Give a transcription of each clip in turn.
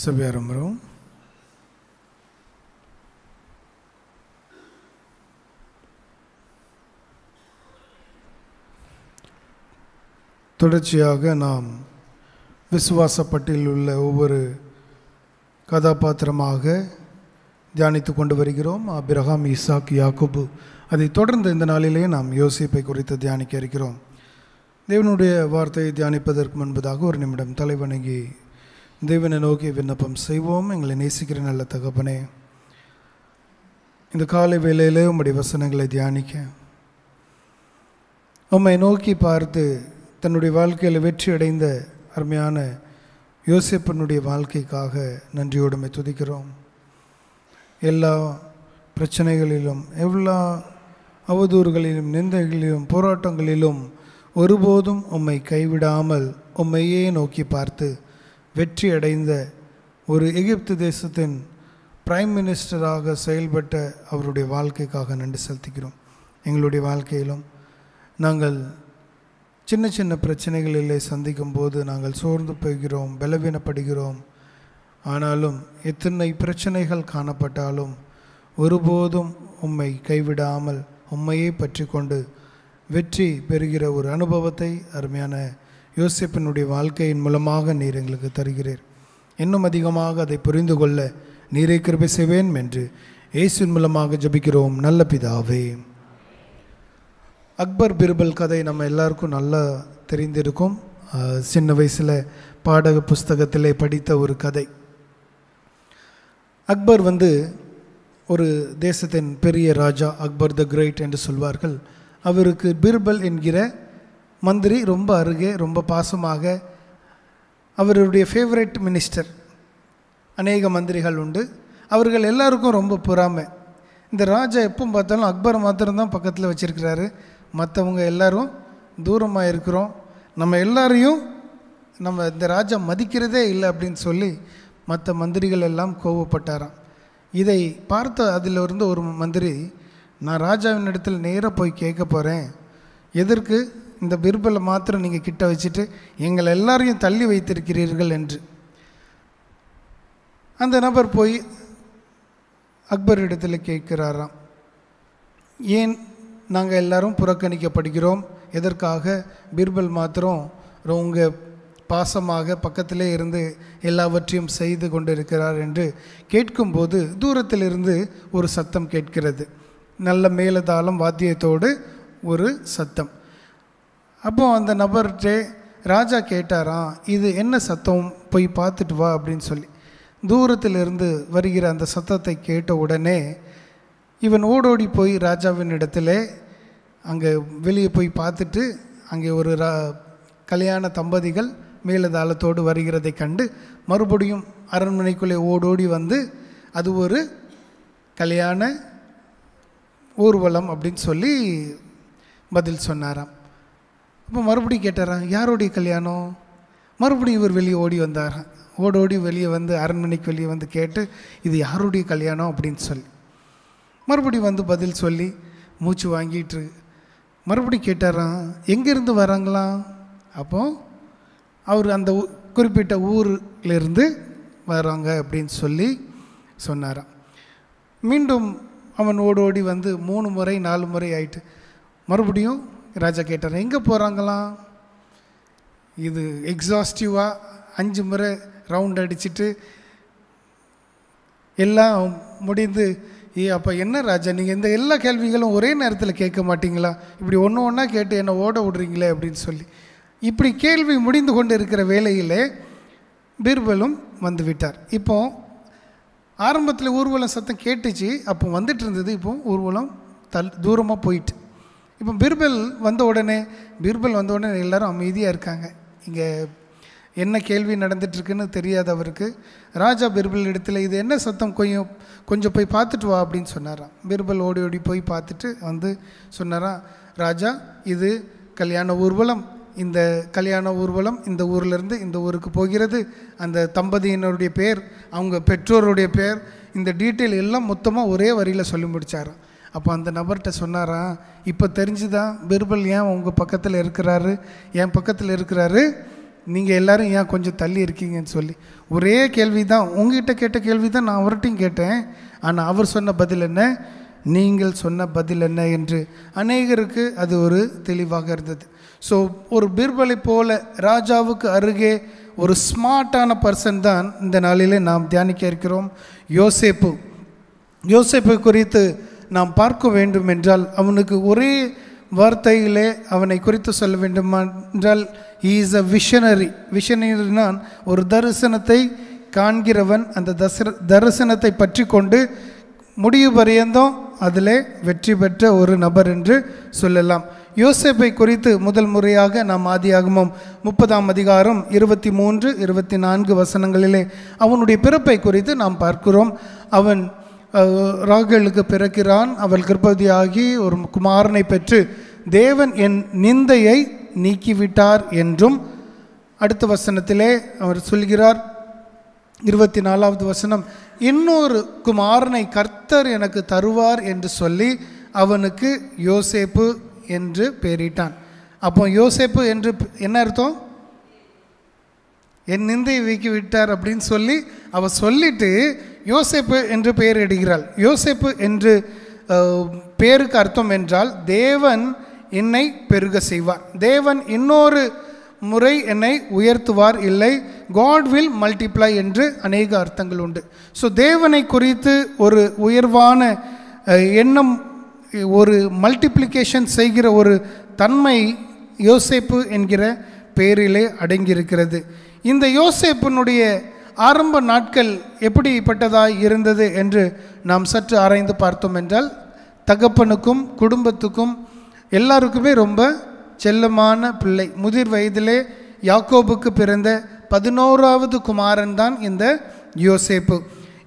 சபை ஆரம்பம். தொடர்ச்சியாக நாம் விசுவாசப்பட்டில் உள்ள ஒவ்வொரு கதாபாத்திரமாக தியானித்து கொண்டு வருகிறோம். ஆபிரகாம், ஈசாக், யாக்கோபு. அதை தொடர்ந்து இந்த நாளிலே நாம் யோசேப்பை குறித்து தியானிக்க இருக்கிறோம். தேவனுடைய வார்த்தையை தியானிப்பதற்கு முன்பதாக ஒரு நிமிடம் தலைவணங்கி தேவனை நோக்கி விண்ணப்பம் செய்வோம். எங்களை நேசிக்கிற நல்ல தகப்பனே, இந்த காலை வேளையிலே உம்முடைய வசனங்களை தியானிக்க உம்மை நோக்கி பார்த்து தன்னுடைய வாழ்க்கையில் வெற்றி அடைந்த அருமையான யோசேப்பனுடைய வாழ்க்கைக்காக நன்றியோடு உம்மை துதிக்கிறோம். எல்லா பிரச்சனைகளிலும், எல்லா அவதூறுகளிலும், நிந்தைகளிலும், போராட்டங்களிலும் ஒருபோதும் உம்மை கைவிடாமல் உம்மையே நோக்கி பார்த்து வெற்றி அடைந்த ஒரு எகிப்து தேசத்தின் பிரைம் மினிஸ்டராக செயல்பட்ட அவருடைய வாழ்க்கைக்காக நன்றி செலுத்துகிறோம். எங்களுடைய வாழ்க்கையிலும் நாங்கள் சின்ன சின்ன பிரச்சனைகளிலே சந்திக்கும் போது நாங்கள் சோர்ந்து போகிறோம், பலவீனப்படுகிறோம். ஆனாலும் எத்தனை பிரச்சனைகள் காணப்பட்டாலும் ஒருபோதும் உம்மை கைவிடாமல் உம்மையே பற்றி கொண்டு வெற்றி பெறுகிற ஒரு அனுபவத்தை அருமையான யோசேப்பினுடைய வாழ்க்கையின் மூலமாக நீர் எங்களுக்கு தருகிறீர். இன்னும் அதிகமாக அதை புரிந்து கொள்ள நீரை கிருபை செய்வேன் என்று இயேசுவின் மூலமாக ஜெபிக்கிறோம் நல்ல பிதாவே. அக்பர் பிர்பல் கதை நம்ம எல்லாருக்கும் நல்லா தெரிந்திருக்கும். சின்ன வயசில் பாடக புஸ்தகத்திலே படித்த ஒரு கதை. அக்பர் ஒரு தேசத்தின் பெரிய ராஜா, அக்பர் த கிரேட் என்று சொல்வார்கள். அவருக்கு பிர்பல் என்கிற மந்திரி ரொம்ப அருகே, ரொம்ப பாசமாக, அவருடைய ஃபேவரட் மினிஸ்டர். அநேக மந்திரிகள் உண்டு. அவர்கள் எல்லாருக்கும் ரொம்ப பொறாமை. இந்த ராஜா எப்போ பார்த்தாலும் அக்பர் மாத்திரம்தான் பக்கத்தில் வச்சுருக்கிறாரு, மற்றவங்க எல்லாரும் தூரமாக இருக்கிறோம், நம்ம எல்லாரையும் இந்த ராஜா மதிக்கிறதே இல்லை அப்படின்னு சொல்லி மற்ற மந்திரிகள் எல்லாம் கோவப்பட்டாராம். இதை பார்த்த அதில் இருந்து ஒரு மந்திரி, நான் ராஜாவின் இடத்துல நேராக போய் கேட்க போகிறேன், எதற்கு இந்த பிர்பலை மாத்திரம் நீங்கள் கிட்ட வச்சுட்டு எங்களை எல்லாரையும் தள்ளி வைத்திருக்கிறீர்கள் என்று. அந்த நபர் போய் அக்பர் இடத்துல கேட்கிறாராம், ஏன் நாங்கள் எல்லாரும் புறக்கணிக்கப்படுகிறோம், எதற்காக பிர்பல் மாத்திரம் உங்கள் பாசமாக பக்கத்திலே இருந்து எல்லாவற்றையும் செய்து கொண்டு இருக்கிறார் என்று கேட்கும்போது தூரத்திலிருந்து ஒரு சத்தம் கேட்கிறது. நல்ல மேலதாளம் வாத்தியத்தோடு ஒரு சத்தம். அப்போ அந்த நபர்கிட்ட ராஜா கேட்டாராம், இது என்ன சத்தம், போய் பார்த்துட்டு வா அப்படின்னு சொல்லி. தூரத்திலிருந்து வருகிற அந்த சத்தத்தை கேட்ட உடனே இவன் ஓடோடி போய் ராஜாவின் இடத்துல அங்கே வெளியே போய் பார்த்துட்டு, அங்கே ஒரு கல்யாண தம்பதிகள் மேலதாளத்தோடு வருகிறதை கண்டு மறுபடியும் அரண்மனைக்குள்ளே ஓடோடி அது ஒரு கல்யாண ஊர்வலம் அப்படின்னு சொல்லி பதில் சொன்னாராம். அப்போ மறுபடியும் கேட்டாராம், யாருடைய கல்யாணம்? மறுபடியும் இவர் வெளியே ஓடி வந்தாராம். ஓடோடி வெளியே அரண்மனைக்கு வெளியே கேட்டு, இது யாருடைய கல்யாணம் அப்படின்னு சொல்லி மறுபடியும் பதில் சொல்லி மூச்சு வாங்கிட்டு மறுபடியும் கேட்டாராம், எங்கேருந்து வராங்களாம்? அப்போ அவர் அந்த குறிப்பிட்ட ஊரிலிருந்து வராங்க அப்படின்னு சொல்லி சொன்னாராம். மீண்டும் அவன் ஓடோடி 3 முறை 4 முறை ஆயிட்டு மறுபடியும் ராஜா கேட்டார், எங்கே போகிறாங்களாம்? இது எக்ஸாஸ்டிவாக 5 முறை ரவுண்ட் அடிச்சுட்டு எல்லாம் முடிந்து, அப்போ என்ன ராஜா, நீங்கள் இந்த எல்லா கேள்விகளும் ஒரே நேரத்தில் கேட்க மாட்டிங்களா? இப்படி ஒன்று ஒன்றா கேட்டு என்னை ஓட விடுறீங்களே அப்படின்னு சொல்லி இப்படி கேள்வி முடிந்து கொண்டு இருக்கிற வேளையிலே பீர்பலும் வந்து விட்டார். இப்போ ஆரம்பத்தில் ஊர்வலம் சத்தம் கேட்டுச்சு, அப்போ வந்துட்டு இருந்தது. இப்போ ஊர்வலம் தூரமாக போயிட்டு இப்போ பீர்பல் வந்த உடனே எல்லோரும் அமைதியாக இருக்காங்க. இங்கே என்ன கேள்வி நடந்துட்டுருக்குன்னு தெரியாது அவருக்கு. ராஜா பீர்பல் இடத்துல இது என்ன சத்தம், கொஞ்சம் போய் பார்த்துட்டு வா அப்படின்னு சொன்னாராம். பீர்பல் ஓடி ஓடி போய் பார்த்துட்டு சொன்னாராம், ராஜா இது கல்யாண ஊர்வலம், இந்த கல்யாண ஊர்வலம் இந்த ஊர்லேருந்து இந்த ஊருக்கு போகிறது, அந்த தம்பதியினருடைய பேர், அவங்க பெற்றோருடைய பேர், இந்த டீட்டெயில் எல்லாம் மொத்தமாக ஒரே வரியில் சொல்லி முடித்தாராம். அப்போ அந்த நபர்கிட்ட சொன்னாராம், இப்போ தெரிஞ்சுதான் பீர்பல் ஏன் உங்கள் பக்கத்தில் இருக்கிறாரு, என் பக்கத்தில் இருக்கிறாரு, நீங்கள் எல்லோரும் ஏன் கொஞ்சம் தள்ளி இருக்கீங்கன்னு சொல்லி ஒரே கேள்வி தான், உங்ககிட்ட கேட்ட கேள்வி தான் நான் அவர்கிட்டையும் கேட்டேன். ஆனால் அவர் சொன்ன பதில் என்ன, நீங்கள் சொன்ன பதில் என்ன என்று அநேகருக்கு அது ஒரு தெளிவாக இருந்தது. ஸோ ஒரு பீர்பலை போல ராஜாவுக்கு அருகே ஒரு ஸ்மார்ட்டான பர்சன் தான் இந்த நாளிலே நாம் தியானிக்க இருக்கிறோம். யோசேப்பு. யோசேப்பை குறித்து நாம் பார்க்க வேண்டும் என்றால் அவனுக்கு ஒரே வார்த்தையிலே அவனை குறித்து சொல்ல வேண்டுமென்றால் he is a visionary. விஷனரினான் ஒரு தரிசனத்தை காண்கிறவன். அந்த தரிசனத்தை பற்றி கொண்டு முடிவு பரியந்தம் அதில் வெற்றி பெற்ற ஒரு நபர் என்று சொல்லலாம். யோசேப்பை குறித்து முதல் முறையாக நாம் ஆதியாகமம் 30ஆம் அதிகாரம் 23, 24 வசனங்களிலே அவனுடைய பிறப்பை குறித்து நாம் பார்க்கிறோம். அவன் ராகேலுக்கு பிறக்கிறான். அவள் கர்ப்பவதியாகி ஒரு குமாரனை பெற்று தேவன் என் நிந்தையை நீக்கிவிட்டார் என்றும் அடுத்த வசனத்திலே அவர் சொல்கிறார். 24வது வசனம், இன்னொரு குமாரனை கர்த்தர் எனக்கு தருவார் என்று சொல்லி அவனுக்கு யோசேப்பு என்று பெயரிட்டான். அப்போ யோசேப்பு என்று என்ன அர்த்தம்? என் நிந்தையை வீக்கி விட்டார் அப்படின்னு சொல்லி அவள் சொல்லிட்டு யோசேப்பு என்று பெயரிடுகிறாள். யோசேப்பு என்று பேருக்கு அர்த்தம் என்றால் தேவன் என்னை பெருக செய்வார், தேவன் இன்னொரு முறை என்னை உயர்த்துவார், இல்லை காட் வில் மல்டிப்ளை என்று அநேக அர்த்தங்கள் உண்டு. ஸோ தேவனை குறித்து ஒரு உயர்வான எண்ணம், ஒரு மல்டிப்ளிகேஷன் செய்கிற ஒரு தன்மை யோசேப்பு என்கிற பெயரிலே அடங்கியிருக்கிறது. இந்த யோசேப்பினுடைய ஆரம்ப நாட்கள் எப்படிப்பட்டதாய் இருந்தது என்று நாம் சற்று ஆராய்ந்து பார்த்தோம் என்றால் தகப்பனுக்கும் குடும்பத்துக்கும் எல்லாருக்குமே ரொம்ப செல்லமான பிள்ளை. முதிர் வயதிலே யாக்கோபுக்கு பிறந்த 11வது குமாரன் தான் இந்த யோசேப்பு.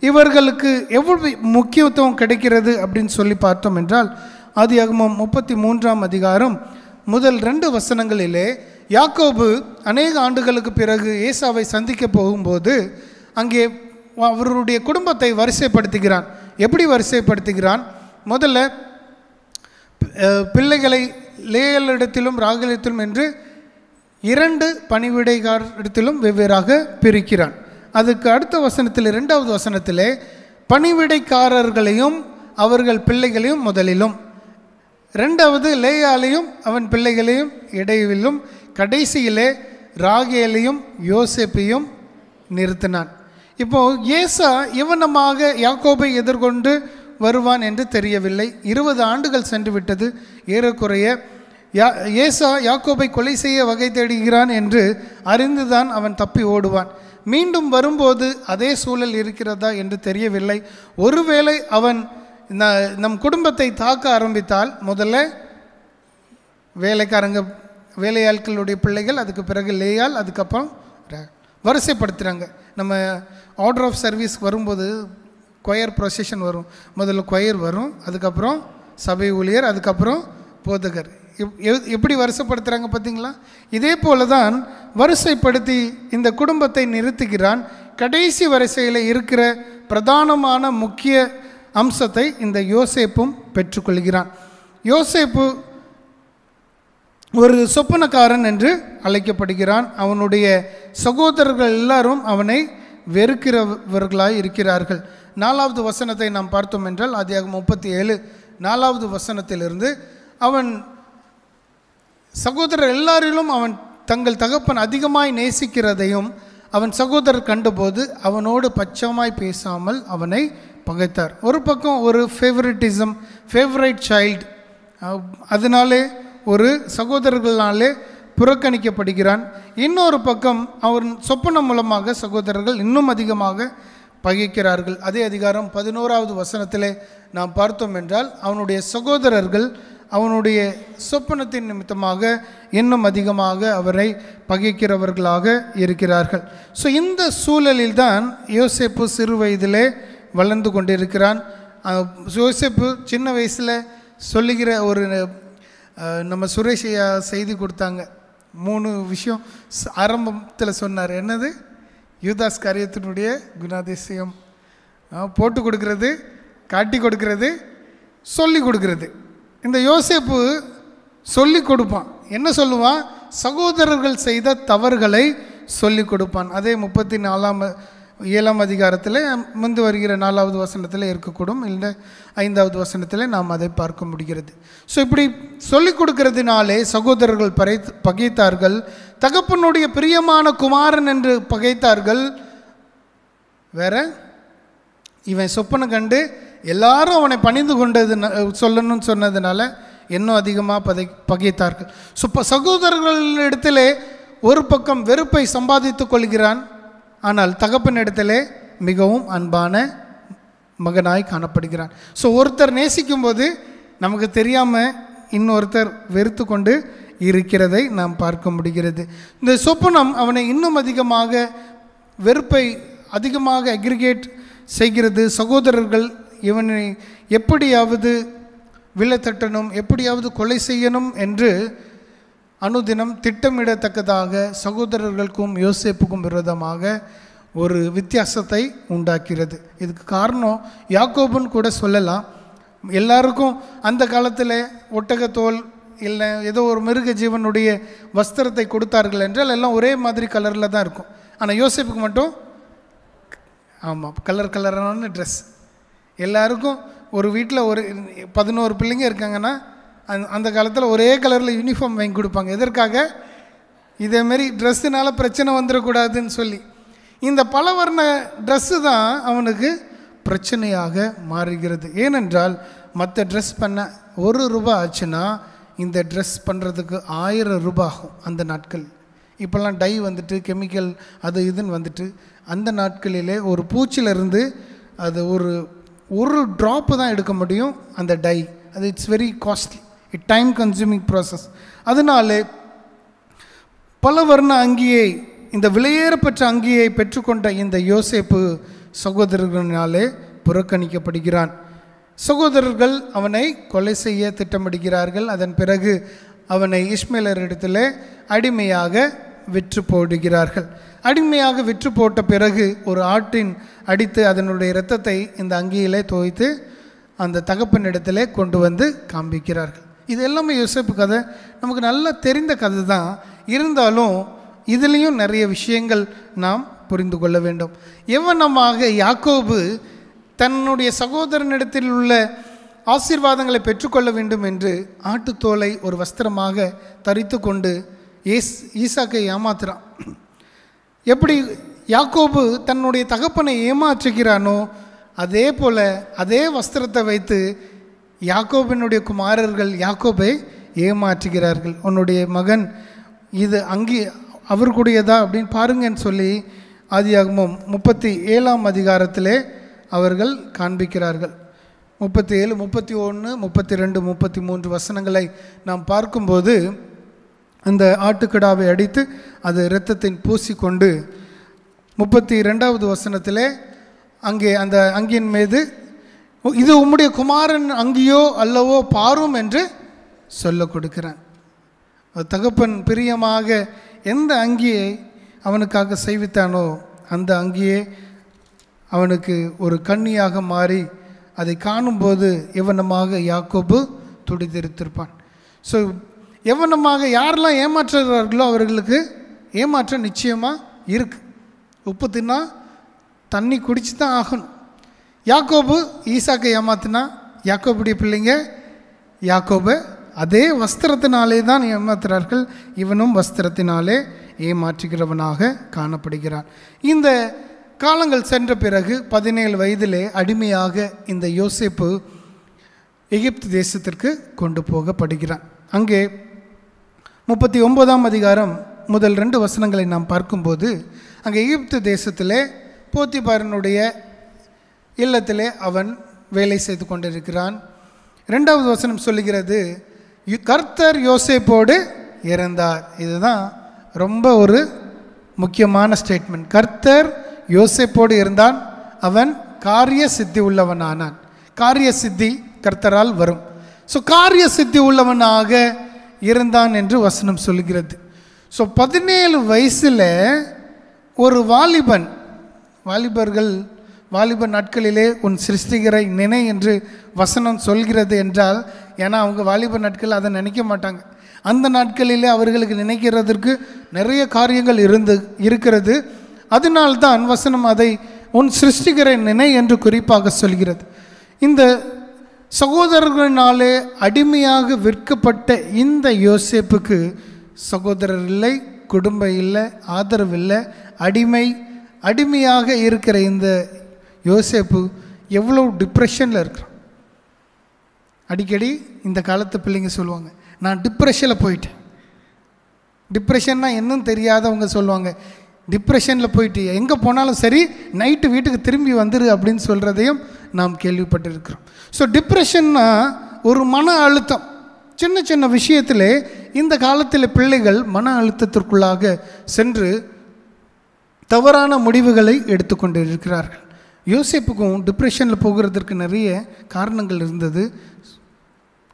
இவர்களுக்கு எவ்வளவு முக்கியத்துவம் கிடைக்கிறது அப்படின்னு சொல்லி பார்த்தோம் என்றால் ஆதியாகமம் 33ஆம் அதிகாரம் முதல் 2 வசனங்களிலே யாக்கோபு அநேக ஆண்டுகளுக்கு பிறகு ஏசாவை சந்திக்க போகும்போது அங்கே அவருடைய குடும்பத்தை வரிசைப்படுத்துகிறான். எப்படி வரிசைப்படுத்துகிறான்? முதல்ல பிள்ளைகளை லேயலிடத்திலும் ராகலிடத்திலும் என்று 2 பணிவிடைக்காரரிடத்திலும் வெவ்வேறாக பிரிக்கிறான். அதுக்கு அடுத்த வசனத்தில் 2வது வசனத்திலே பணிவிடைக்காரர்களையும் அவர்கள் பிள்ளைகளையும் முதலிலும், 2வது லேயாலையும் அவன் பிள்ளைகளையும் இடையிலும், கடைசியிலே ராகேலையும் யோசேப்பையும் நிறுத்தினான். இப்போ ஏசா இவனமாக யாக்கோபை எதிர்கொண்டு வருவான் என்று தெரியவில்லை. 20 ஆண்டுகள் சென்று விட்டது. ஏறக்குறைய ஏசா யாக்கோபை கொலை செய்ய வகை தேடுகிறான் என்று அறிந்துதான் அவன் தப்பி ஓடுவான். மீண்டும் வரும்போது அதே சூழல் இருக்கிறதா என்று தெரியவில்லை. ஒருவேளை அவன் நம் குடும்பத்தை தாக்க ஆரம்பித்தால் முதல்ல வேலையாட்களுடைய பிள்ளைகள், அதுக்கு பிறகு லேயால், அதுக்கப்புறம் வரிசைப்படுத்துகிறாங்க. நம்ம ஆர்டர் ஆஃப் சர்வீஸ் வரும்போது கொயர் ப்ரொசெஷன் வரும். முதல்ல கொயர் வரும், அதுக்கப்புறம் சபை ஊழியர், அதுக்கப்புறம் போதகர். எப்படி வரிசைப்படுத்துகிறாங்க பார்த்தீங்களா? இதே போல தான் வரிசைப்படுத்தி இந்த குடும்பத்தை நிறுத்துகிறான். கடைசி வரிசையில் இருக்கிற பிரதானமான முக்கிய அம்சத்தை இந்த யோசேப்பும் பெற்றுக்கொள்கிறான். யோசேப்பு ஒரு சொப்பனக்காரன் என்று அழைக்கப்படுகிறான். அவனுடைய சகோதரர்கள் எல்லாரும் அவனை வெறுக்கிறவர்களாய் இருக்கிறார்கள். 4வது வசனத்தை நாம் பார்த்தோம் என்றால் ஆதியாகமம் 37 4வது வசனத்திலிருந்து அவன் சகோதரர் எல்லாரிலும் அவன் தங்கள் தகப்பன் அதிகமாய் நேசிக்கிறதையும் அவன் சகோதரர் கண்டபோது அவனோடு பட்சமாய் பேசாமல் அவனை பகைத்தார். ஒரு பக்கம் ஒரு ஃபேவரைட் சைல்டு, அதனாலே ஒரு சகோதரர்களாலே புறக்கணிக்கப்படுகிறான். இன்னொரு பக்கம் அவன் சொப்பனம் மூலமாக சகோதரர்கள் இன்னும் அதிகமாக பகைக்கிறார்கள். அதே அதிகாரம் 11வது வசனத்திலே நாம் பார்த்தோம் என்றால் அவனுடைய சகோதரர்கள் அவனுடைய சொப்பனத்தின் நிமித்தமாக இன்னும் அதிகமாக அவரை பகைக்கிறவர்களாக இருக்கிறார்கள். ஸோ இந்த சூழலில் தான் யோசேப்பு சிறு வயதிலே வளர்ந்து கொண்டிருக்கிறான். யோசேப்பு சின்ன வயசில் சொல்லுகிற ஒரு நம்ம சுரேஷையா செய்தி கொடுத்தாங்க. 3 விஷயம் ஆரம்பத்தில் சொன்னார். என்னது? யூதாஸ் காரியத்தினுடைய குணாதிசயம், போட்டு கொடுக்கறது, காட்டி கொடுக்கறது, சொல்லி கொடுக்கறது. இந்த யோசேப்பு சொல்லி கொடுப்பான். என்ன சொல்லுவான்? சகோதரர்கள் செய்த தவறுகளை சொல்லிக் கொடுப்பான். அதே 34 அதிகாரத்தில் முந்து வருகிற 4வது வசனத்தில் இருக்கக்கூடும், இல்லை 5வது வசனத்தில் நாம் அதை பார்க்க முடிகிறது. ஸோ இப்படி சொல்லிக் கொடுக்கறதுனாலே சகோதரர்கள் பகைத்தார்கள். தகப்பனுடைய பிரியமான குமாரன் என்று பகைத்தார்கள். வேற இவன் சொப்பனை கண்டு எல்லாரும் அவனை பணிந்து கொண்டது சொல்லணும்னு சொன்னதுனால இன்னும் அதிகமாக பகைத்தார்கள். ஸோ சகோதரர்களிடத்திலே ஒரு பக்கம் வெறுப்பை சம்பாதித்து கொள்கிறான், ஆனால் தகப்பனிடத்திலே மிகவும் அன்பான மகனாய் காணப்படுகிறான். ஸோ ஒருத்தர் நேசிக்கும் போது நமக்கு தெரியாமல் இன்னொருத்தர் வெறுத்து கொண்டு இருக்கிறதை நாம் பார்க்க முடிகிறது. இந்த சொப்பனம் அவனை இன்னும் அதிகமாக வெறுப்பை அதிகமாக அக்ரிகேட் செய்கிறது. சகோதரர்கள் இவனை எப்படியாவது விழத்தட்டணும், எப்படியாவது கொலை செய்யணும் என்று அனுதினம் திட்டமிடத்தக்கதாக சகோதரர்களுக்கும் யோசேப்புக்கும் விரோதமாக ஒரு வித்தியாசத்தை உண்டாக்கிறது. இதுக்கு காரணம் யாக்கோபுன்னு கூட சொல்லலாம். எல்லாருக்கும் அந்த காலத்தில் ஒட்டகத்தோல் இல்லை ஏதோ ஒரு மிருக ஜீவனுடைய வஸ்திரத்தை கொடுத்தார்கள் என்றால் எல்லாம் ஒரே மாதிரி கலரில் தான் இருக்கும். ஆனால் யோசேப்புக்கு மட்டும் ஆமாம் கலரான ட்ரெஸ். எல்லாருக்கும் ஒரு வீட்டில் ஒரு 11 பிள்ளைங்க இருக்காங்கன்னா அந்த காலத்தில் ஒரே கலரில் யூனிஃபார்ம் வாங்கி கொடுப்பாங்க. எதற்காக? இதேமாரி ட்ரெஸ்ஸுனால பிரச்சனை வந்துடக்கூடாதுன்னு சொல்லி. இந்த பலவர்ண ட்ரெஸ்ஸு தான் அவனுக்கு பிரச்சனையாக மாறுகிறது. ஏனென்றால் மற்ற ட்ரெஸ் பண்ண ₹1 ஆச்சுன்னா இந்த ட்ரெஸ் பண்ணுறதுக்கு ₹1000 ஆகும் அந்த நாட்கள். இப்போல்லாம் டை வந்துட்டு கெமிக்கல் அது இதுன்னு வந்துட்டு அந்த நாட்களிலே ஒரு பூச்சிலிருந்து அது ஒரு ட்ராப்பு தான் எடுக்க முடியும் அந்த டை. அது it's very costly, time consuming process. அதனாலே பல வர்ண அங்கியை, இந்த விலையேறப்பெற்ற அங்கியை பெற்றுக்கொண்ட இந்த யோசேப்பு சகோதரர்களினாலே புறக்கணிக்கப்படுகிறான். சகோதரர்கள் அவனை கொலை செய்ய திட்டமிடுகிறார்கள். அதன் பிறகு அவனை இஸ்மேலரிடத்தில் அடிமையாக விற்று போடுகிறார்கள். அடிமையாக விற்று போட்ட பிறகு ஒரு ஆட்டின் அடித்து அதனுடைய இரத்தத்தை இந்த அங்கியிலே துவைத்து அந்த தகப்பனிடத்திலே கொண்டு வந்து காண்பிக்கிறார்கள். இது எல்லாமே யோசேப்பு கதை, நமக்கு நல்லா தெரிந்த கதை தான். இருந்தாலும் இதுலேயும் நிறைய விஷயங்கள் நாம் புரிந்து கொள்ள வேண்டும். எவ்வளமாக யாக்கோபு தன்னுடைய சகோதரனிடத்தில் உள்ள ஆசீர்வாதங்களை பெற்றுக்கொள்ள வேண்டும் என்று ஆட்டுத்தோலை ஒரு வஸ்திரமாக தரித்து கொண்டு ஈசாக்கை ஏமாத்துறான். எப்படி யாக்கோபு தன்னுடைய தகப்பனை ஏமாற்றுகிறானோ அதே போல் அதே வஸ்திரத்தை வைத்து யாக்கோபினுடைய குமாரர்கள் யாக்கோபை ஏமாற்றுகிறார்கள். உன்னுடைய மகன் இது அங்கே அவருக்குடையதா அப்படின்னு பாருங்கன்னு சொல்லி ஆதியாகமம் 37 அதிகாரத்திலே அவர்கள் காண்பிக்கிறார்கள். 37, 31, 32, 33 வசனங்களை நாம் பார்க்கும்போது அந்த ஆட்டுக்கிடாவை அடித்து அது இரத்தத்தின் பூசிக்கொண்டு 32வது வசனத்திலே அங்கே அந்த அங்கியின் மீது இது உம்முடைய குமாரன் அங்கியோ அல்லவோ பாரும் என்று சொல்ல கொடுக்கிறான். தகப்பன் பிரியமாக எந்த அங்கியை அவனுக்காக செய்வித்தானோ அந்த அங்கியே அவனுக்கு ஒரு கண்ணியாக மாறி அதை காணும்போது எவனமாக யாக்கோபு துடித்திருத்திருப்பான். ஸோ எவனமாக யாரெல்லாம் ஏமாற்றுகிறார்களோ அவர்களுக்கு ஏமாற்றம் நிச்சயமாக இருக்குது. உப்பு தின்னா தண்ணி குடிச்சு தான் ஆகணும். யாக்கோபு ஈசாக்கை ஏமாத்தினா யாக்கோபுடைய பிள்ளைங்க யாக்கோபை அதே வஸ்திரத்தினாலே தான் ஏமாத்துகிறார்கள். இவனும் வஸ்திரத்தினாலே ஏமாற்றுகிறவனாக காணப்படுகிறான். இந்த காலங்கள் சென்ற பிறகு 17 வயதிலே அடிமையாக இந்த யோசேப்பு எகிப்து தேசத்திற்கு கொண்டு போகப்படுகிறான். அங்கே 39 அதிகாரம் முதல் 2 வசனங்களை நாம் பார்க்கும்போது அங்கே எகிப்து தேசத்திலே போத்திபாரனுடைய இல்லத்திலே அவன் வேலை செய்து கொண்டிருக்கிறான். 2வது வசனம் சொல்லுகிறது, கர்த்தர் யோசேப்போடு இருந்தார். இதுதான் ரொம்ப ஒரு முக்கியமான ஸ்டேட்மெண்ட். கர்த்தர் யோசேப்போடு இருந்தான், அவன் காரிய சித்தி உள்ளவனானான். காரிய சித்தி கர்த்தரால் வரும். ஸோ காரிய சித்தி உள்ளவனாக இருந்தான் என்று வசனம் சொல்கிறது. ஸோ 17 வயசில் ஒரு வாலிப நாட்களிலே உன் சிருஷ்டிகரை நினை என்று வசனம் சொல்கிறது என்றால், ஏன்னா அவங்க வாலிப நாட்கள் அதை நினைக்க மாட்டாங்க. அந்த நாட்களிலே அவர்களுக்கு நினைக்கிறதற்கு நிறைய காரியங்கள் இருக்கிறது. அதனால்தான் வசனம் அதை உன் சிருஷ்டிகரை நினை என்று குறிப்பாக சொல்கிறது. இந்த சகோதரர்களினாலே அடிமையாக விற்கப்பட்ட இந்த யோசேப்புக்கு சகோதரர் இல்லை, குடும்பம் இல்லை, ஆதரவு இல்லை, அடிமையாக இருக்கிற இந்த யோசேப்பு எவ்வளோ டிப்ரெஷனில் இருக்கிறான். அடிக்கடி இந்த காலத்து பிள்ளைங்க சொல்லுவாங்க, நான் டிப்ரெஷனில் போயிட்டேன். டிப்ரெஷன்னா என்னன்னு தெரியாதவங்க சொல்லுவாங்க, டிப்ரெஷனில் போயிட்டு எங்கே போனாலும் சரி நைட்டு வீட்டுக்கு திரும்பி வந்துரு அப்படின்னு சொல்கிறதையும் நாம் கேள்விப்பட்டிருக்கிறோம். ஸோ டிப்ரெஷன்னா ஒரு மன அழுத்தம். சின்ன சின்ன விஷயத்தில் இந்த காலத்தில் பிள்ளைகள் மன அழுத்தத்திற்குள்ளாக சென்று தவறான முடிவுகளை எடுத்துக்கொண்டு இருக்கிறார்கள். யோசேப்புக்கும் டிப்ரெஷனில் போகிறதற்கு நிறைய காரணங்கள் இருந்தது.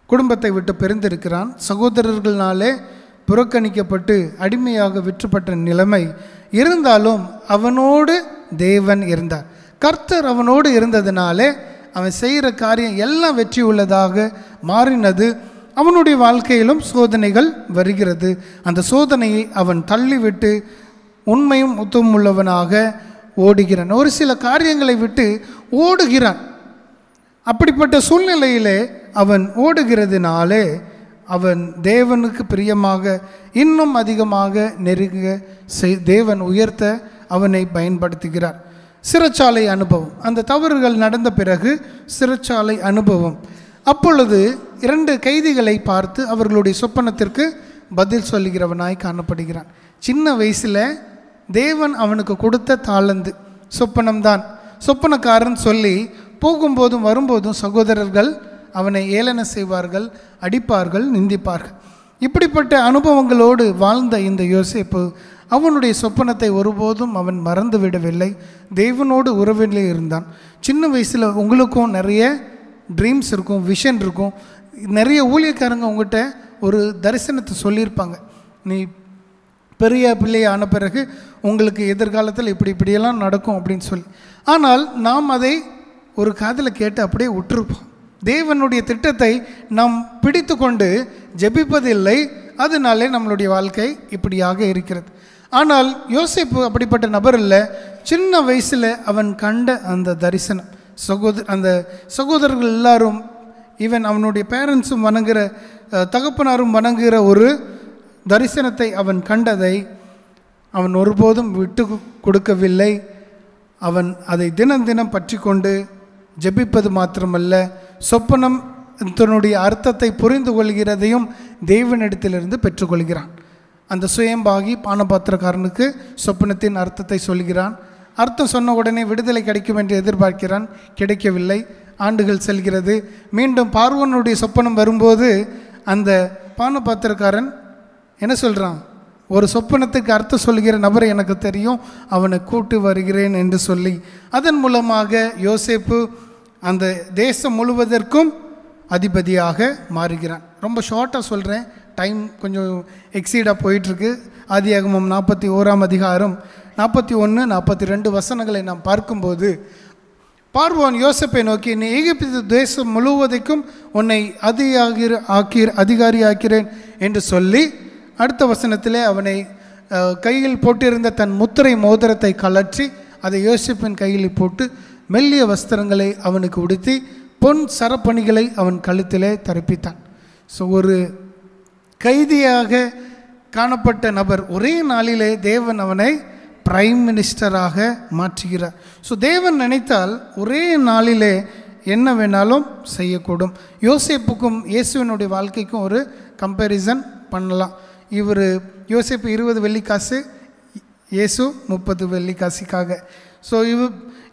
குடும்பத்தை விட்டு பிரிந்திருக்கிறான். சகோதரர்களாலே புறக்கணிக்கப்பட்டு அடிமையாக விற்றுப்பட்ட நிலைமை இருந்தாலும் அவனோடு தேவன் இருந்தார். கர்த்தர் அவனோடு இருந்ததினாலே அவன் செய்கிற காரியம் எல்லாம் வெற்றி உள்ளதாக மாறினது. அவனுடைய வாழ்க்கையிலும் சோதனைகள் வருகிறது. அந்த சோதனையை அவன் தள்ளிவிட்டு உண்மையும் உத்தமும் உள்ளவனாக ஓடுகிறான். ஒரு சில காரியங்களை விட்டு ஓடுகிறான். அப்படிப்பட்ட சூழ்நிலையிலே அவன் ஓடுகிறதுனாலே அவன் தேவனுக்கு பிரியமாக இன்னும் அதிகமாக நெருங்க தேவன் உயர்த்த அவனை பயன்படுத்துகிறார். சிறைச்சாலை அனுபவம், அந்த தவறுகள் நடந்த பிறகு சிறைச்சாலை அனுபவம். அப்பொழுது 2 கைதிகளை பார்த்து அவர்களுடைய சொப்பனத்திற்கு பதில் சொல்லுகிறவனாய் காணப்படுகிறான். சின்ன வயசில் தேவன் அவனுக்கு கொடுத்த தாளந்து சொப்பனம்தான். சொப்பனக்காரன் சொல்லி போகும்போதும் வரும்போதும் சகோதரர்கள் அவனை ஏளன செய்வார்கள், அடிப்பார்கள், நிந்திப்பார்கள். இப்படிப்பட்ட அனுபவங்களோடு வாழ்ந்த இந்த யோசேப்பு அவனுடைய சொப்பனத்தை ஒருபோதும் அவன் மறந்து விடவில்லை. தேவனோடு உறவிலே இருந்தான். சின்ன வயசில் உங்களுக்கும் நிறைய ட்ரீம்ஸ் இருக்கும், விஷன் இருக்கும். நிறைய ஊழியக்காரங்க உங்கள்கிட்ட ஒரு தரிசனத்தை சொல்லியிருப்பாங்க, நீ பெரிய பிள்ளை ஆன பிறகு உங்களுக்கு எதிர்காலத்தில் இப்படியெல்லாம் நடக்கும் அப்படின்னு சொல்லி. ஆனால் நாம் அதை ஒரு காதில் கேட்டு அப்படியே விட்டுருப்போம். தேவனுடைய திட்டத்தை நாம் பிடித்து கொண்டு ஜெபிப்பதில்லை. அதனாலே நம்மளுடைய வாழ்க்கை இப்படியாக இருக்கிறது. ஆனால் யோசேப்பு அப்படிப்பட்ட நபர் இல்லை. சின்ன வயசில் அவன் கண்ட அந்த தரிசனம், அந்த சகோதரர்கள் எல்லாரும், ஈவன் அவனுடைய பேரண்ட்ஸும் வணங்குகிற, தகப்பனாரும் வணங்குகிற ஒரு தரிசனத்தை அவன் கண்டதை அவன் ஒருபோதும் விட்டு கொடுக்கவில்லை. அவன் அதை தினம் தினம் பற்றி கொண்டு ஜெபிப்பது மாத்திரமல்ல, சொப்பனம் தன்னுடைய அர்த்தத்தை புரிந்து கொள்கிறதையும் தேவனிடத்திலிருந்து பெற்றுக்கொள்கிறான். அந்த சுயம்பாகி பானபாத்திரக்காரனுக்கு சொப்பனத்தின் அர்த்தத்தை சொல்கிறான். அர்த்தம் சொன்ன உடனே விடுதலை கிடைக்கும் என்று எதிர்பார்க்கிறான். கிடைக்கவில்லை. ஆண்டுகள் செல்கிறது. மீண்டும் பார்வோனுடைய சொப்பனம் வரும்போது அந்த பானபாத்திரக்காரன் என்ன சொல்கிறான், ஒரு சொப்பனத்துக்கு அர்த்தம் சொல்கிற நபரை எனக்கு தெரியும், அவனை கூட்டு வருகிறேன் என்று சொல்லி அதன் மூலமாக யோசேப்பு அந்த தேசம் முழுவதற்கும் அதிபதியாக மாறுகிறான். ரொம்ப ஷார்ட்டாக சொல்கிறேன், டைம் கொஞ்சம் எக்ஸீடாக போயிட்டுருக்கு. ஆதியாகமம் 41ஆம் அதிகாரம் 41, 42 வசனங்களை நாம் பார்க்கும்போது, பார்வோன் யோசேப்பை நோக்கி, நீ எகிப்து தேசம் முழுவதைக்கும் உன்னை அதிகாரியாக்கிறேன் என்று சொல்லி அடுத்த வசனத்திலே அவனை கையில் போட்டிருந்த தன் முத்திரை மோதிரத்தை கலற்றி அதை யோசேப்பின் கையில் போட்டு மெல்லிய வஸ்திரங்களை அவனுக்கு உடுத்தி பொன் சரப்பணிகளை அவன் கழுத்திலே தரிப்பித்தான். ஸோ ஒரு கைதியாக காணப்பட்ட நபர் ஒரே நாளிலே தேவன் அவனை பிரைம் மினிஸ்டராக மாற்றுகிறார். ஸோ தேவன் நினைத்தால் ஒரே நாளிலே என்ன வேணாலும் செய்யக்கூடும். யோசேப்புக்கும் இயேசுவினுடைய வாழ்க்கைக்கும் ஒரு கம்பேரிசன் பண்ணலாம். யோசேப்பு 20 வெள்ளிக்காசு, இயேசு 30 வெள்ளிக்காசுக்காக. ஸோ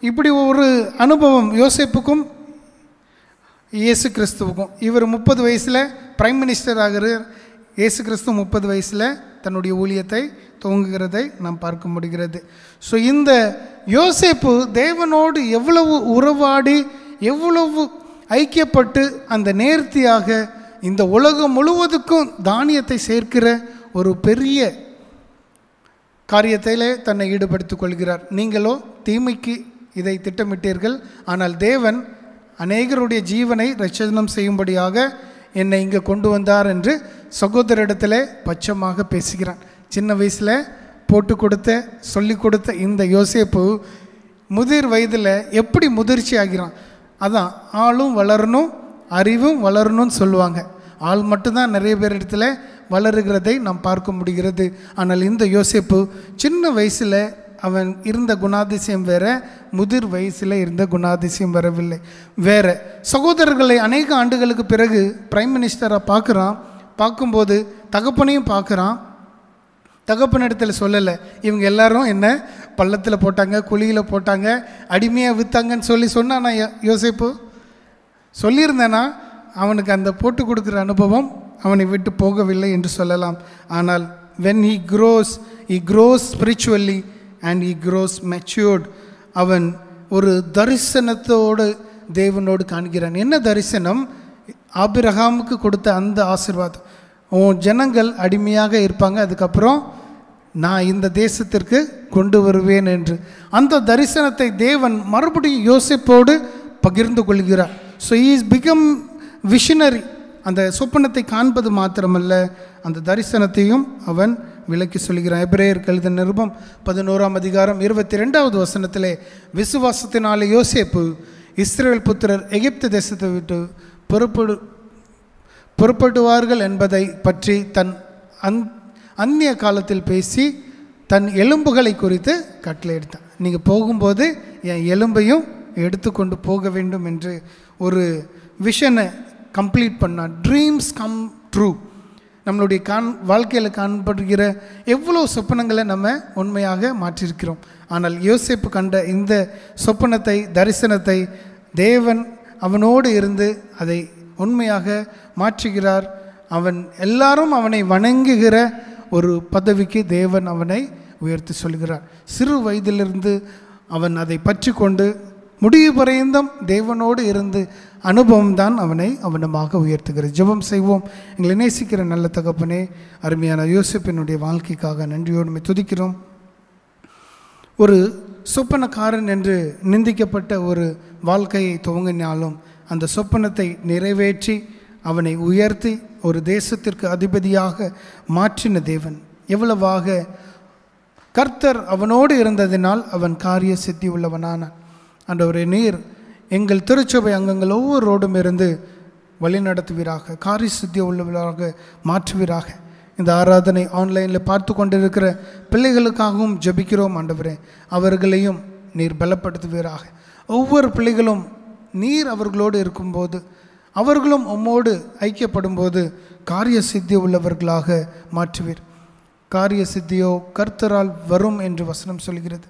இப்படி ஒரு அனுபவம் யோசேப்புக்கும் இயேசு கிறிஸ்துவுக்கும். இவர் 30 வயசில் பிரைம் மினிஸ்டர் ஆகிறார். இயேசு கிறிஸ்து 30 வயசில் தன்னுடைய ஊழியத்தை துவங்குகிறதை நாம் பார்க்க முடிகிறது. ஸோ இந்த யோசேப்பு தேவனோடு எவ்வளவு உறவாடி, எவ்வளவு ஐக்கியப்பட்டு அந்த நேர்த்தியாக இந்த உலகம் முழுவதுக்கும் தானியத்தை சேர்க்கிற ஒரு பெரிய காரியத்திலே தன்னை ஈடுபடுத்திக் கொள்கிறார். நீங்களோ தீமைக்கு இதை திட்டமிட்டீர்கள், ஆனால் தேவன் அநேகருடைய ஜீவனை ரட்சணம் செய்யும்படியாக என்னை இங்கே கொண்டு வந்தார் என்று சகோதரிடத்தில் பச்சமாக பேசுகிறான். சின்ன வயசில் போட்டு கொடுத்த சொல்லி கொடுத்த இந்த யோசேப்பு முதிர் வயதில் எப்படி முதிர்ச்சி ஆகிறான். அதான் ஆளும் வளரணும் அறிவும் வளரணும்னு சொல்லுவாங்க. ஆள் மட்டும்தான் நிறைய பேர் இடத்துல வளருகிறதை நாம் பார்க்க முடிகிறது. ஆனால் இந்த யோசேப்பு சின்ன வயசில் அவன் இருந்த குணாதிசயம் வேற, முதிர் வயசில் இருந்த குணாதிசயம் வரவில்லை வேற. சகோதரர்களை அநேக ஆண்டுகளுக்கு பிறகு பிரைம் மினிஸ்டராக பார்க்குறான். பார்க்கும்போது தகப்பனையும் பார்க்குறான். தகப்பனிடத்தில் சொல்லலை, இவங்க எல்லாரும் என்ன பள்ளத்தில் போட்டாங்க, குழியில் போட்டாங்க, அடிமையாக விற்றாங்கன்னு சொன்னானா யோசேப்பு? சொல்லியிருந்தேன்னா அவனுக்கு அந்த போட்டு கொடுக்குற அனுபவம் அவனை விட்டு போகவில்லை என்று சொல்லலாம். ஆனால் when he grows spiritually and he grows matured, அவன் ஒரு தரிசனத்தோடு தேவனோடு காண்கிறான். என்ன தரிசனம்? ஆபிரகாமுக்கு கொடுத்த அந்த ஆசீர்வாதம், உன் ஜனங்கள் அடிமையாக இருப்பாங்க, அதுக்கப்புறம் நான் இந்த தேசத்திற்கு கொண்டு வருவேன் என்று. அந்த தரிசனத்தை தேவன் மறுபடியும் யோசேப்போடு பகிர்ந்து கொள்கிறார். So he is become visionary. அந்த சொப்பனத்தை காண்பது மாத்திரமல்ல, அந்த தரிசனத்தையும் அவன் விளக்கி சொல்கிறான். எபிரேயருக்கு எழுதின நிருபம் 11ஆம் அதிகாரம் 22வது வசனத்திலே, விசுவாசத்தினாலே யோசேப்பு இஸ்ரவேல் புத்திரர் எகிப்து தேசத்தை விட்டு புறப்படுவார்கள் என்பதை பற்றி தன் அந்நிய காலத்தில் பேசி தன் எலும்புகளை குறித்து கட்டளையிட்டான். நீங்கள் போகும்போது என் எலும்பையும் எடுத்துக்கொண்டு போக வேண்டும் என்று ஒரு விஷனை கம்ப்ளீட் பண்ணான். Dreams come true. நம்மளுடைய வாழ்க்கையில் காணப்படுகிற எவ்வளோ சொப்பனங்களை நம்ம உண்மையாக மாற்றியிருக்கிறோம். ஆனால் யோசேப்பு கண்ட இந்த சொப்பனத்தை, தரிசனத்தை தேவன் அவனோடு இருந்து அதை உண்மையாக மாற்றுகிறார். அவன் எல்லாரும் அவனை வணங்குகிற ஒரு பதவிக்கு தேவன் அவனை உயர்த்தி சொல்கிறார். சிறு வயதிலிருந்து அவன் அதை பற்றி கொண்டு முடிவு பரியந்தம் தேவனோடு இருந்து அனுபவம் தான் அவனை அவனமாக உயர்த்துகிறது. ஜெபம் செய்வோம். எங்களை நேசிக்கிற நல்ல தகப்பனே, அருமையான யோசேப்பினுடைய வாழ்க்கைக்காக நன்றியோடு துதிக்கிறோம். ஒரு சொப்பனக்காரன் என்று நிந்திக்கப்பட்ட ஒரு வாழ்க்கையை துவங்கினாலும் அந்த சொப்பனத்தை நிறைவேற்றி அவனை உயர்த்தி ஒரு தேசத்திற்கு அதிபதியாக மாற்றின தேவன் எவ்வளவாக கர்த்தர் அவனோடு இருந்ததினால் அவன் காரிய சித்தி உள்ளவனானான். ஆண்டவரே, நீர் எங்கள் திருச்சபை அங்கங்கள் ஒவ்வொருவரோடும் இருந்து வழி நடத்துவீராக, காரிய சித்தி உள்ளவராக மாற்றுவீராக. இந்த ஆராதனை ஆன்லைனில் பார்த்து கொண்டிருக்கிற பிள்ளைகளுக்காகவும் ஜெபிக்கிறோம். ஆண்டவரே, அவர்களையும் நீர் பலப்படுத்துவீராக. ஒவ்வொரு பிள்ளைகளும் நீர் அவர்களோடு இருக்கும்போது, அவர்களும் உம்மோடு ஐக்கியப்படும் போது காரிய சித்தி உள்ளவர்களாக மாற்றுவீர். காரிய சித்தியோ கர்த்தரால் வரும் என்று வசனம் சொல்கிறது.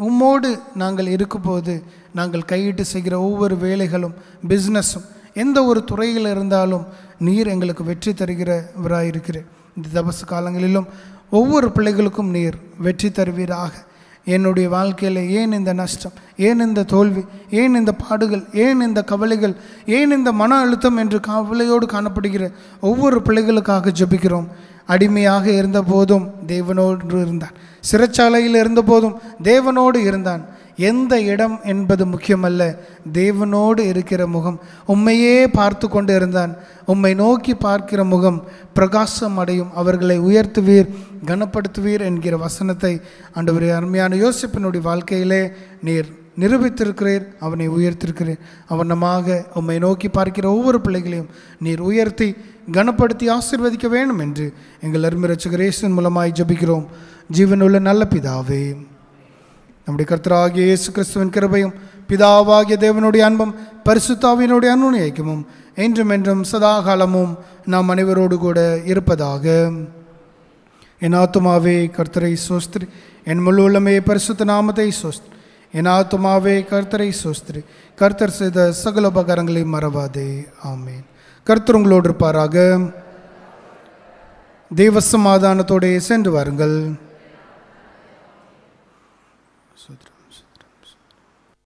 உம்மோடு நாங்கள் இருக்கும்போது நாங்கள் கையிட்டு செய்கிற ஒவ்வொரு வேலைகளும், பிஸ்னஸும், எந்த ஒரு துறையில் இருந்தாலும் நீர் எங்களுக்கு வெற்றி தருகிறவராயிருக்கிறேன். இந்த தபசு காலங்களிலும் ஒவ்வொரு பிள்ளைகளுக்கும் நீர் வெற்றி தருவீராக. என்னுடைய வாழ்க்கையில் ஏன் இந்த நஷ்டம், ஏன் இந்த தோல்வி, ஏன் இந்த பாடுகள், ஏன் இந்த கவலைகள், ஏன் இந்த மன அழுத்தம் என்று கவலையோடு காணப்படுகிற ஒவ்வொரு பிள்ளைகளுக்காக ஜெபிக்கிறோம். அடிமையாக இருந்த போதும் தேவனோடு இருந்தான், சிறைச்சாலையில் இருந்த போதும் தேவனோடு இருந்தான். எந்த இடம் என்பது முக்கியமல்ல, தேவனோடு இருக்கிற முகம். உம்மையே பார்த்து கொண்டு இருந்தான். உம்மை நோக்கி பார்க்கிற முகம் பிரகாசம் அடையும். அவர்களை உயர்த்துவீர், கனப்படுத்துவீர் என்கிற வசனத்தை ஆண்டவரே, அருமையான யோசேப்பினுடைய வாழ்க்கையிலே நீர் நிரூபித்திருக்கிறீர். அவனை உயர்த்திருக்கிறீர். அவனமாக உம்மை நோக்கி பார்க்கிற ஒவ்வொரு பிள்ளைகளையும் நீர் உயர்த்தி கனப்படுத்தி ஆசீர்வதிக்க வேண்டும் என்று எங்கள் அருமை இரட்சகர் இயேசுவின் மூலமாய் ஜெபிக்கிறோம். ஜீவனுள்ள நல்ல பிதாவே, நம்முடைய கர்த்தராகிய இயேசு கிறிஸ்துவின் கிருபையும் பிதாவாகிய தேவனுடைய அன்பும் பரிசுத்தாவினுடைய அனுநயிக்கமும் என்றும் என்றும் சதா காலமும் நாம் அனைவரோடு கூட இருப்பதாக. என் ஆத்துமாவே கர்த்தரை சோஸ்திரி, என் முழு உள்ளமே பரிசுத்த நாமத்தை சோஸ்திரி. என் ஆத்துமாவே கர்த்தரை சோஸ்திரி, கர்த்தர் செய்த சகல உபகாரங்களை மறவாதே. ஆமேன். கர்த்தர் உங்களோடு இருப்பாராக. தெய்வ சமாதானத்தோடு சென்று வாருங்கள்.